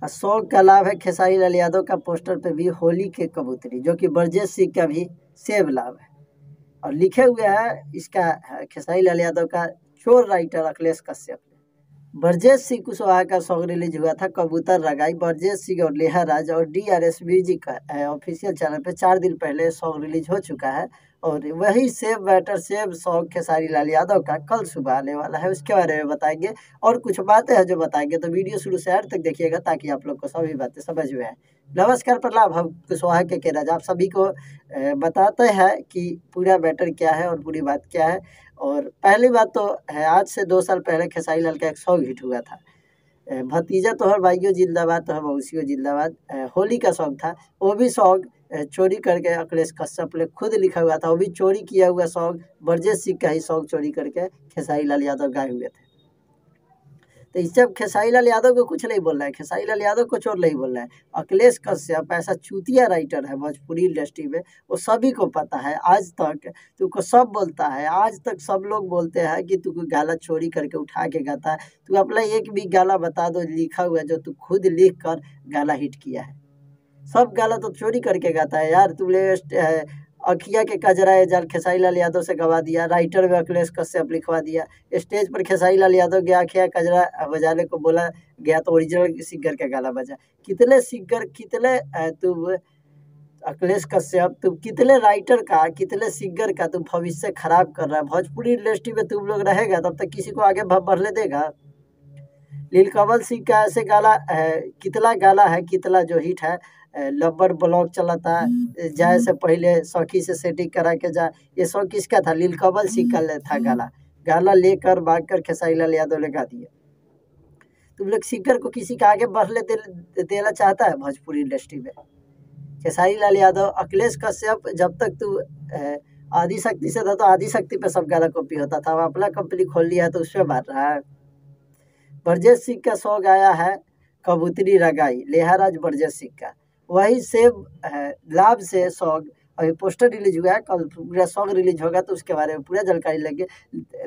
शौक का लाभ है खेसारी लाल यादव का पोस्टर पे भी होली के कबूतरी, जो कि ब्रजेश सिंह का भी सेम लाभ है। और लिखे हुए है इसका खेसारी लाल यादव का चोर राइटर अखिलेश कश्यप ने। ब्रजेश सिंह कुशवाहा का सॉन्ग रिलीज हुआ था कबूतर रगाई। ब्रजेश सिंह और नेहा राज और DRS म्यूजिक का ऑफिशियल चैनल पे 4 दिन पहले सॉन्ग रिलीज हो चुका है। और वही same matter same song Khesari Lal Yadav का कल सुबह आने वाला है, उसके बारे में बताएंगे। और कुछ बातें हैं जो बताएंगे, तो वीडियो शुरू से एंड तक देखिएगा ताकि आप लोग को सभी बातें समझ में आए। नमस्कार, प्रणाम, हम कुशवाहा के राज आप सभी को बताते हैं कि पूरा मैटर क्या है और पूरी बात क्या है। और पहली बात तो है, आज से 2 साल पहले खेसारी लाल का एक सॉन्ग हिट हुआ था, भतीजा तोहर भाइयों जिंदाबाद तोहर मौसियों जिंदाबाद, होली का सॉन्ग था। वो भी सॉन्ग चोरी करके अखिलेश कश्यप ने खुद लिखा हुआ था, वो भी चोरी किया हुआ सॉन्ग, ब्रजेश सिंह का ही सॉन्ग चोरी करके खेसारी लाल यादव गाए हुए थे। तो इससे अब खेसारी लाल यादव को कुछ नहीं बोल रहा है, खेसारी लाल यादव को चोर नहीं बोल रहा है। अखिलेश कश्यप ऐसा चूतिया राइटर है भोजपुरी इंडस्ट्री में, वो सभी को पता है। आज तक तुमको सब बोलता है, आज तक सब लोग बोलते हैं कि तू कोई गाना चोरी करके उठा के गाता है। तू अपना एक भी गाना बता दो लिखा हुआ जो तू खुद लिख कर गाना हिट किया है। सब गाना तो चोरी करके गाता है यार। तुमने अखिया के कजरा जाल खेसारी लाल यादव से गवा दिया, राइटर में अखिलेश कश्यप लिखवा दिया। स्टेज पर खेसारी लाल यादव गया, अखिया कजरा बजाने को बोला गया तो ओरिजिनल सिंगर का गाना बजा। कितने सिंगर, कितने तुम अखिलेश कश्यप, तुम कितने राइटर का, कितने सिंगर का तुम भविष्य खराब कर रहा है। भोजपुरी इंडस्ट्री में तुम लोग रहेगा तब तक किसी को आगे बढ़ने देगा। नीलकमल सिंह का ऐसे गाना कितना गाना है, कितना जो हिट है, लब्बर ब्लॉक चला था, जाए से पहले सखी से सेटिंग करा के जा। ये सॉन्ग किसका था? नीलकमल सिंह का था गाना। गाना लेकर भागकर खेसारी लाल यादव ने गा दिया। तुम लोग सिंगर को किसी का आगे बढ़ने देना चाहता है भोजपुरी इंडस्ट्री में? खेसारी लाल यादव, अखिलेश कश्यप, जब तक तू आदिशक्ति से था तो आदिशक्ति पे सब गाना कॉपी होता था, अपना कंपनी खोल लिया है तो उसमें मार रहा है। ब्रजेश सिंह का सॉन्ग आया है कबूतरी रगाई, लेहाराज ब्रजेश सिंह का, वही सेम लाभ से सॉन्ग अभी पोस्टर रिलीज हुआ है। कल पूरा सॉन्ग रिलीज होगा तो उसके बारे में पूरा जानकारी लेंगे,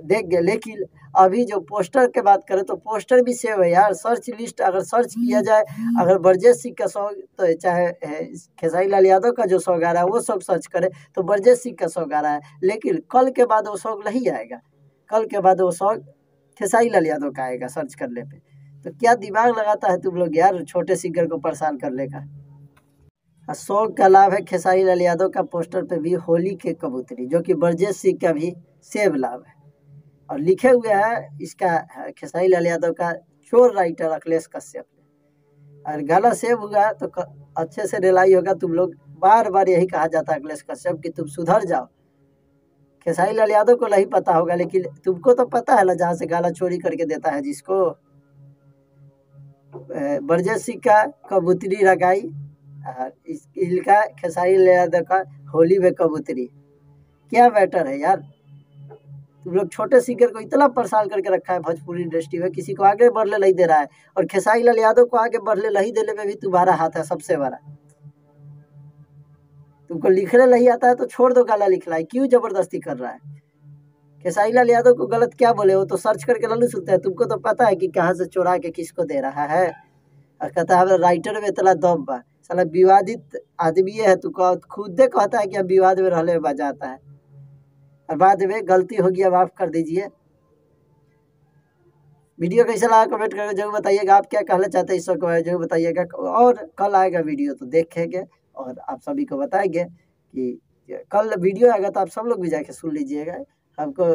देंगे। लेकिन अभी जो पोस्टर के बात करें तो पोस्टर भी सेम है यार। सर्च लिस्ट अगर सर्च किया जाए, अगर ब्रजेश सिंह का सॉन्ग, तो चाहे खेसारी लाल यादव का जो सॉन्ग आ रहा है वो सॉन्ग सर्च करे तो ब्रजेश सिंह का सॉन्ग आ रहा है। लेकिन कल के बाद वो सॉन्ग नहीं आएगा, कल के बाद वो सॉन्ग खेसारी लाल यादव का आएगा सर्च करने पे। तो क्या दिमाग लगाता है तुम लोग यार छोटे सिंगर को परेशान करने का। सॉन्ग का लाभ है खेसारी लाल यादव का पोस्टर पे भी होली के कबूतरी, जो कि ब्रजेश सिंह का भी सेम लाभ है। और लिखे हुए है इसका खेसारी लाल यादव का चोर राइटर अखिलेश कश्यप ने। और गाना सेव हुआ तो अच्छे से रिलाई होगा। तुम लोग बार बार यही कहा जाता है अखिलेश कश्यप कि तुम सुधर जाओ। खेसारी लाल यादव को नहीं पता होगा, लेकिन तुमको तो पता है ना, जहाँ से गाना चोरी करके देता है जिसको। ब्रजेश सिंह का कबूतरी रगाई, इनका खेसारी लाल यादव का होली में कबूतरी। क्या मैटर है यार, तुम लोग छोटे सिंगर को इतना परेशान करके रखा है भोजपुरी इंडस्ट्री में, किसी को आगे बढ़ने नहीं दे रहा है। और खेसारी लाल यादव को आगे बढ़ने नहीं देने में भी तुम्हारा हाथ है सबसे बड़ा। तुमको लिखने नहीं आता है तो छोड़ दो गाना लिखना है, क्यों जबरदस्ती कर रहा है? खेसारी लाल यादव को गलत क्या बोले, वो तो सर्च करके लल्लू सुनते हैं। तुमको तो पता है कि कहाँ से चुरा के किसको दे रहा है। और कहता है राइटर में इतना दम बा, साला विवादित आदमी है। तू खुद कहता है कि अब विवाद में रहने में मजा आता है, और बाद में गलती हो गया माफ कर दीजिए। वीडियो कैसा लगा कमेंट करके जरूर बताइएगा। आप क्या कहना चाहते हैं इस सबके बारे में जरूर बताइएगा। और कल आएगा वीडियो तो देखेंगे और आप सभी को बताएंगे कि कल वीडियो आएगा, तो आप सब लोग भी जाके सुन लीजिएगा। हमको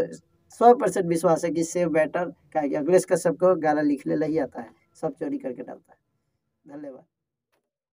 100% विश्वास है कि सेव बेटर का अखिलेश कश्यप को गाना लिखने नहीं आता है, सब चोरी करके डालता है। धन्यवाद।